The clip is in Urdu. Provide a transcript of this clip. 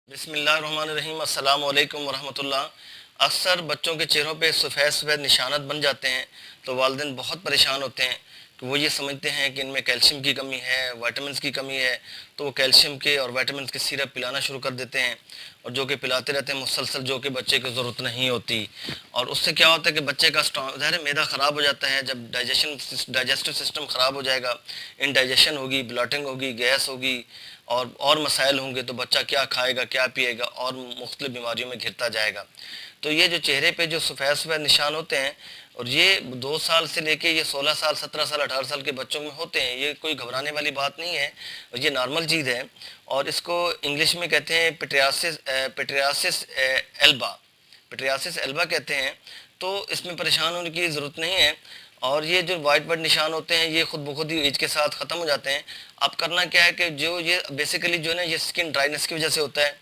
بسم اللہ الرحمن الرحیم، السلام علیکم ورحمۃ اللہ۔ اکثر بچوں کے چہروں پہ سفید سفید نشانات بن جاتے ہیں تو والدین بہت پریشان ہوتے ہیں کہ وہ یہ سمجھتے ہیں کہ ان میں کیلشیم کی کمی ہے، وائٹامنس کی کمی ہے، تو وہ کیلشیم کے اور وائٹامنس کے سیرپ پلانا شروع کر دیتے ہیں، اور جو کہ پلاتے رہتے ہیں مسلسل، جو کہ بچے کو ضرورت نہیں ہوتی۔ اور اس سے کیا ہوتا ہے کہ بچے کا ظاہر معدہ خراب ہو جاتا ہے۔ جب ڈائجسٹو سسٹم خراب ہو جائے گا، انڈائجیشن ہوگی، بلاٹنگ ہوگی، گیس ہوگی، اور مسائل ہوں گے، تو بچہ کیا کھائے گا، کیا پیے گا، اور مختلف بیماریوں میں گھرتا جائے گا۔ تو یہ جو چہرے پہ جو سفید سفید نشان ہوتے ہیں، اور یہ 2 سال سے لے کے یہ 16 سال، 17 سال، 18 سال کے بچوں میں ہوتے ہیں، یہ کوئی گھبرانے والی بات نہیں ہے، یہ نارمل چیز ہے۔ اور اس کو انگلش میں کہتے ہیں پیٹریاسس ایلبا، پیٹریاسس ایلبا کہتے ہیں۔ تو اس میں پریشان ہونے کی ضرورت نہیں ہے، اور یہ جو وائٹ وائٹ نشان ہوتے ہیں یہ خود بخود ہی ایج کے ساتھ ختم ہو جاتے ہیں۔ اب کرنا کیا ہے کہ جو یہ بیسیکلی جو ہے نا، یہ اسکن ڈرائنس کی وجہ سے ہوتا ہے۔